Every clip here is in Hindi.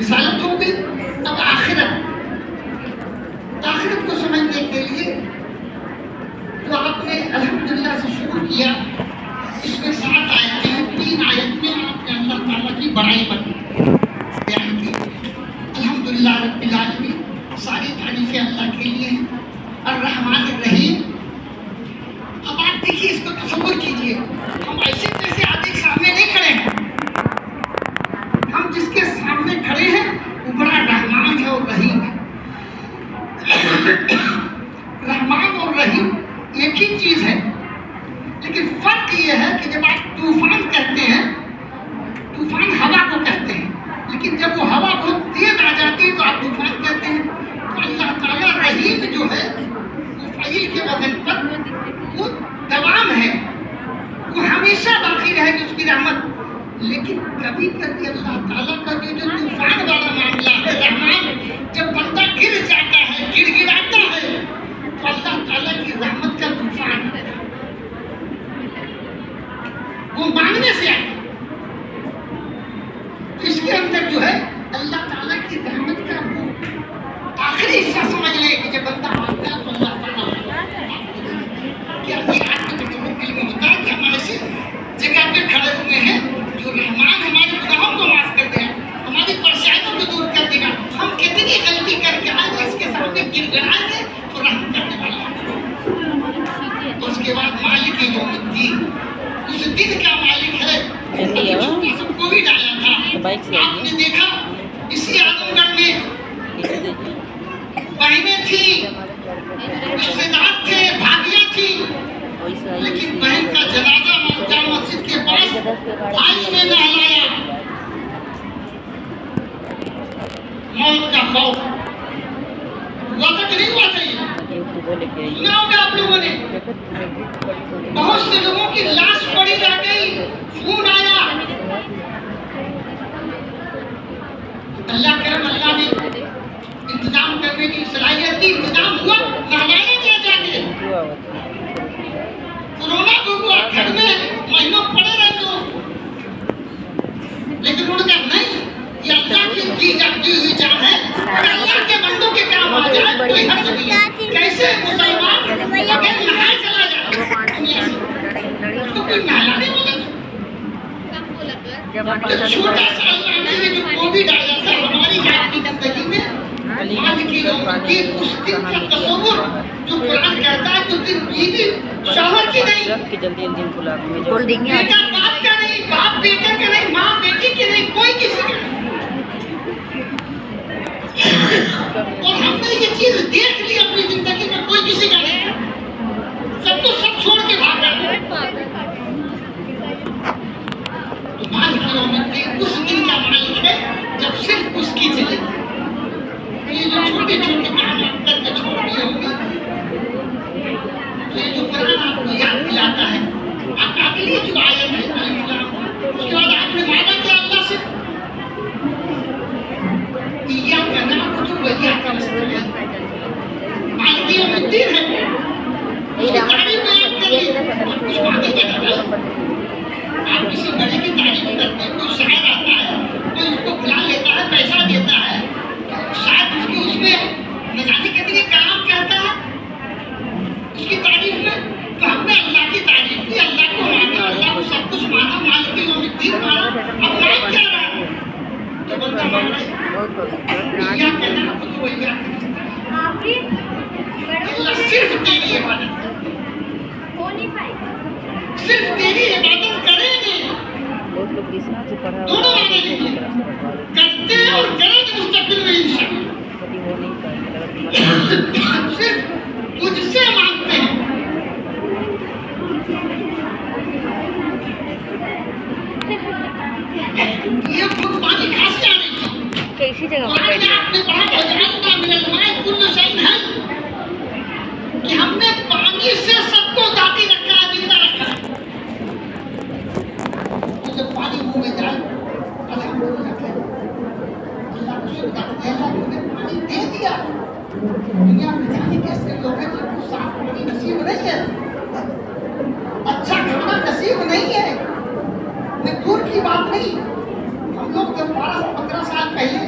रिसालत हो गई। अब आखिरत, आखिरत को समझने के लिए जो आपने अल्हम्दुलिल्लाह से शुरू किया, इसमें 7 आयतें हैं। 3 आयत में आपने अल्लाह ताला की बड़ाई बयान की। अल्हम्दुलिल्लाह रब्बिल आलमीन, सारी तारीफें अल्लाह के लिए हैं। अर्रहमान अर्रहीम। अब आप देखिए, इसको तसव्वुर कीजिए, हम ऐसे जैसे आदमी के सामने नहीं खड़े हैं, हम जिसके सामने खड़े हैं वो बड़ा रहमान है और रहीम है। रहमान और रहीम एक ही चीज है, लेकिन फर्क ये है कि जब आप तूफान कहते हैं, तूफान हवा को कहते हैं, लेकिन जब वो हवा बहुत तेज आ जाती है तो आप तूफान कहते हैं। तो अल्लाह ताला रहीम जो है वो फ़ईल के वजन पर वो दवाम है, वो हमेशा बाकी रहेगी उसकी रहमत। लेकिन कभी कभी अल्लाह ताला का जो तूफान वाला मामला है, रहमान, जब बंदा गिर जाता है, गिड़गिड़ाता है, तो अल्लाह ताला की रहमत का तूफान है, वो मांगने से आता। इसके अंदर जो है अल्लाह ताला की रहमत का वो आखिरी हिस्सा समझ ले कि जब बंदा मांगता है तो अल्लाह ताला क्या ये आदमी के दिल में होता है कि हम ऐसी जगह पे खड़े हुए हैं जो रहमान हमारे गुनाहों को माफ कर देगा, हमारी परेशानियों को दूर कर देगा। हम कितनी गलती करके आएंगे, इसके सामने गिड़गिड़ाएंगे तो रहम करने वाला है। उसके बाद मालिक यौमुद्दीन, उस दिन का मालिक है। सबको भी डाला था, आपने देखा इसी आजमगढ़ में बहनें थी, रिश्तेदार थे, भाभियां थी, लेकिन बहन का जनाजा जामा मस्जिद के पास भाई ने नहलाया। मौत का खौफ हुआ था कि नहीं हुआ था? सुना होगा आप लोगों ने, बहुत से लोगों की लाश पड़ी रह गई, खून आया। अल्लाह करम, अल्लाह ने इंतजाम करने की सलाहियत दी, इंतजाम हुआ, नहलाया गया जाके। कोरोना को हुआ, घर में महीनों पड़े रहे लोग, लेकिन उनका नहीं, ये अल्लाह की दी जाती हुई जान है, और अल्लाह के बंदों के काम आ जाए कोई हर्ज नहीं है। कैसे मुसलमान अगर नहाए चला जाए दुनिया से, उसको कोई नहला नहीं बोला। छोटा सा अल्लाह ने जो कोविड आया था हमारी आपकी जिंदगी में, मालिक यौमुद्दीन, उस दिन का तसव्वुर जो कुरान कहता है कि उस दिन बीवी शौहर की नहीं, बेटा बाप का नहीं, बाप बेटे का नहीं, माँ बेटी की नहीं, कोई किसी का नहीं। और हमने ये चीज देख ली अपनी जिंदगी में, कोई किसी का नहीं, सबको सब छोड़ के भाग रहा है। मालिक यौमुद्दीन उस दिन का मालिक है जब सिर्फ उसकी चलेगी। ये जो छोटे छोटे काम आप करके छोड़ दिए होंगे, ये जो कुरान आपको याद दिलाता है, आप अगली जो आयत है उसके बाद आपने वादा किया अल्लाह से, इय्याका नअबुदु व इय्याका नस्तईन। मालिक यौमुद्दीन है, उसकी तारीफ बयान करिए, कुछ आगे बताइए। आप किसी बड़े की तारीफ करते हैं, कोई शायर आता है तो उसको बुला लेता है, पैसा देता है, शायद उसकी उसमें न जाने कितने कलाम कहता है उसकी तारीफ में। तो हमने अल्लाह की तारीफ की, अल्लाह को माना, अल्लाह को सब कुछ माना, मालिक यौमुद्दीन माना। अब मान क्या रहा है तो बंदा मान रहा है, इय्याका नअबुदु व इय्याका नस्तईन। अल्लाह सिर्फ तेरी इबादत, सिर्फ तेरी इबादत करेंगे। दोनों माने लीजिए, करते हैं और करेंगे मुस्तकबिल में इंशाअल्लाह। सिर्फ तुझसे मांगते हैं। ये खुद पानी खांसी आ रही थी, कैसी जगह पर आपने पढ़ा वजअलना मिनल माई कुल्ल शैइन है, कि हमने पानी से सबको बाकी रखा, जिंदा रखा। तो जब पानी मुंह में जाए अल्हम्दुलिल्लाह, अल्लाह को शुक्र है, अल्लाह ने पानी दे दिया। दुनिया में जाने कैसे लोग हैं जिनको साफ पानी नसीब नहीं है, अच्छा खाना नसीब नहीं है। दूर की बात नहीं, हम लोग जब 12-15 साल पहले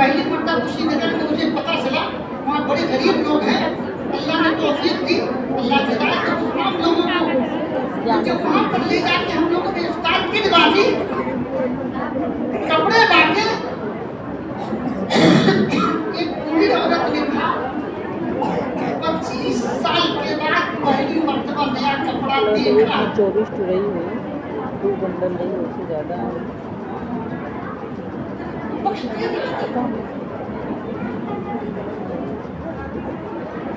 पहली मरतबा कुशीनगर में मुझे पता चला वहाँ बड़े गरीब लोग हैं, अल्लाह ने तौफीक दी, अल्लाह की हिदायत से तमाम लोगों को जब वहाँ पर ले जाके हम लोगों ने इफ्तार किट बांटी, कपड़े बांटे, एक बूढ़ी औरत ने कहा 25 साल के बाद पहली मरतबा नया कपड़ा देखा। 24 तो रही हुई 2 बंडल नहीं उससे ज़्यादा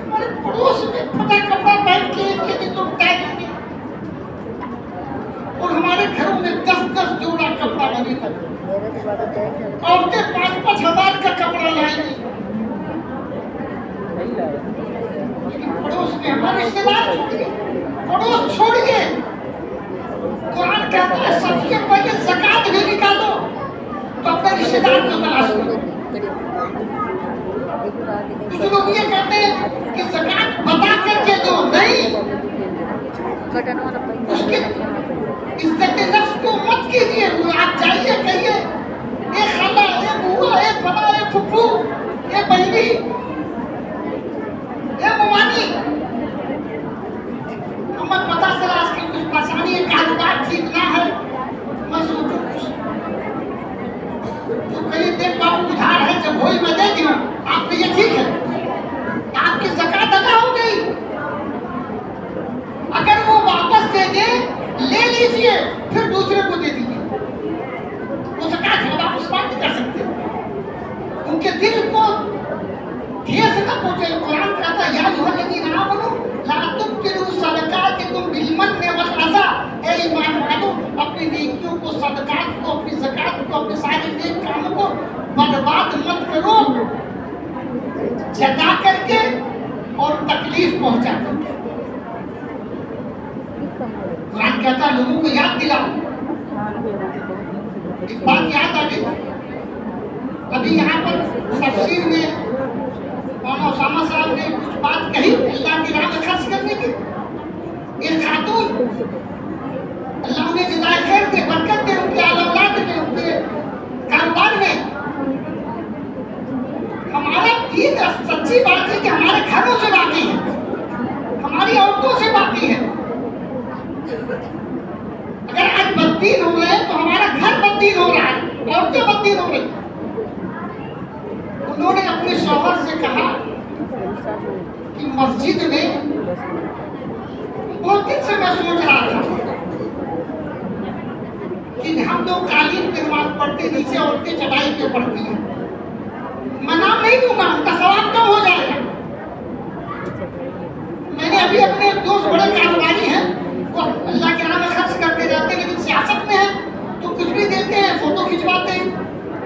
हमारे पड़ोस में फटा कपड़ा पहन के एक दिन लोग तय करेंगे और हमारे घरों में 10-10 जोड़ा कपड़ा बनेगा। औरतें 5-5 हजार का कपड़ा लाएंगी, लेकिन पड़ोस में हमारे रिश्तेदार छोड़िए, पड़ोस छोड़िए, कुरान कहता है सबसे पहले ज़कात भी निकालो तो अपने रिश्तेदार को तलाश करो। कुछ लोग ये कहते हैं कि ज़कात बता करके दो, नहीं, उसकी इज्जत नफ्स को मत कीजिए। आप जाइए कहिए ये खाला, ये बुआ, ये फला, ये फुफू, ये बहनी, ये ममानी, हमें पता चला इसकी कुछ परेशानी है, कारोबार ठीक ना है, मैं सोचूं तो कहीं देख बाबू उधार है, जब वही मैं दे दूं आप ये ठीक है, आपकी ज़कात अदा हो गई। अगर वो वापस दे दे, ले लीजिए, फिर दूसरे को दे दीजिए, वो ज़कात है, आप इस्तेमाल नहीं कर सकते। उनके दिल को ठेस न पहुंचे। कुरान कहता है या अय्युहल्लज़ीना आमनू ला तुब्तिलू सदक़ातिकुम बिल-मन्नि वल-अज़ा, ए ईमान वालों अपनी नेकियों को, सदक़ात को, अपनी ज़कात को, अपने सारे नेक कामों को बर्बाद मत करो जता करके और तकलीफ पहुंचा करके। कुरान कहता है लोगों को याद दिलाओ। एक बात याद आ गई, अभी यहाँ पर तफसीर में मौलाना उसामा साहब ने कुछ बात कही अल्लाह की राह में खर्च करने की। एक खातून, अल्लाह उन्हें जज़ाए खैर दे, बरकत दे, उनके औलाद में, उनके कारोबार में। हमारा दीन सच्ची बात है कि हमारे घरों से बाकी है, हमारी औरतों से बाकी है। अगर आज बददीन हो रहे हैं तो हमारा घर बददीन हो रहा है, औरतें बददीन हो रही। उन्होंने अपने शौहर से कहा कि मस्जिद में बहुत दिन से मैं सोच रहा था कि हम लोग कालीन पे नमाज पढ़ते, नीचे औरतें चटाई पे पढ़ती हैं, मैं नाम नहीं दूंगा, उनका सवाब कम हो जाएगा। मैंने अभी अपने दोस्त बड़े कारोबारी हैं, वो अल्लाह के नाम में खर्च करते रहते हैं, लेकिन सियासत में है तो कुछ भी देते हैं, फोटो खिंचवाते हैं।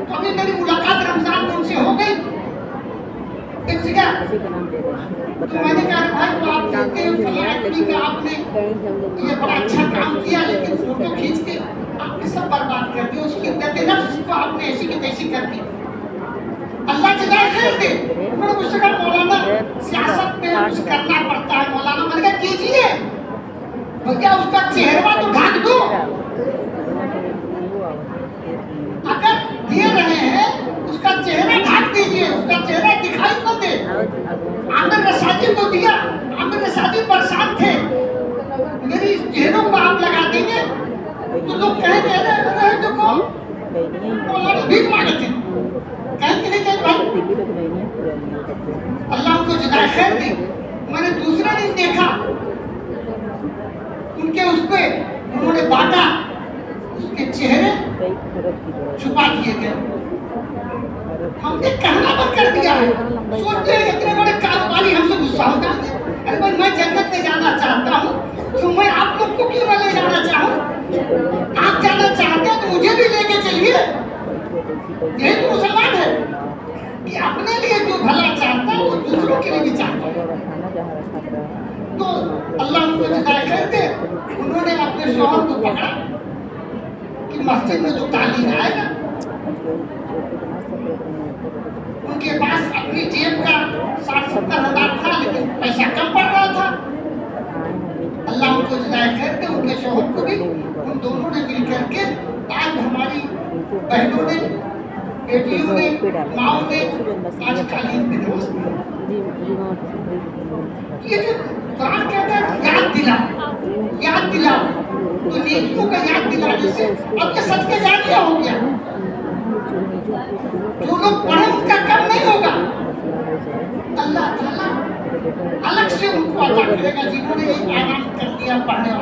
तो अभी मेरी मुलाकात रमजान में उनसे हो गई एक जगह, तो मैंने कहा भाई वो आप देते हैं फलां आदमी का, आपने ये बड़ा अच्छा काम किया, लेकिन फोटो खींच के आपने सब बर्बाद कर दिया, उसकी इज्जत नफ्स को आपने ऐसी की तैसी कर दी। अल्लाह जज़ाए खैर दे। उन्होंने मुझसे कहा मौलाना सियासत में कुछ करना पड़ता है मौलाना। मैंने कहा कीजिए भैया, उसका चेहरा तो ढक दो। अगर दे रहे हैं उसका चेहरा ढक दीजिए, उसका चेहरा दिखाई न दे। आमिर रसादी को दिया, आमिर रसादी परेशान थे, मेरी चेहरों को आप लगा देंगे तो लोग कहेंगे अरे देखो मौलाना भीख मांगे थे, कहेंगे नहीं कहेंगे भाई अल्लाह उनको जज़ाए खैर दे। मैंने दूसरा दिन देखा उनके उस पे उन्होंने बांटा, उसके चेहरे छुपा दिए गए। हमने कहना बंद कर दिया है, सोचते हैं इतने बड़े कारोबारी हमसे गुस्सा हो जाते। अरे भाई मैं जन्नत में जाना चाहता हूँ, तो मैं आप लोग को क्यों न ले जाना चाहूँ? आप जाना चाहते हैं तो मुझे भी लेके चलिए। यही तो मुसलमान है कि अपने लिए जो भला चाहता है वो दूसरों के लिए भी चाहता है। तो अल्लाह उनको जज़ाए खैर दे। उन्होंने अपने शौहर को पकड़ा कि मस्जिद में जो तालीम आएगा, उनके पास अपनी जेब का 60-70 हजार था, लेकिन पैसा कम पड़ रहा था। अल्लाह उनको जज़ाए खैर दे, उनके शौहर को भी, उन दोनों ने मिल करके आज हमारी बहनों ने बेटियों ने पे डाला माओ ने सुगंधा सिंह आज ने कालीन पे नमाज पढ़ी। रिमोट ये जो कुरान कहता है याद दिलाओ, याद दिलाओ, तो नेकियों का याद दिलाने से अब ये सदके जारिया हो गया। जो लोग पढ़े उनका कम नहीं होगा, अल्लाह ताला अलग से उनको अता करेगा जिन्होंने ये ऐलान कर दिया पढ़ने वाले।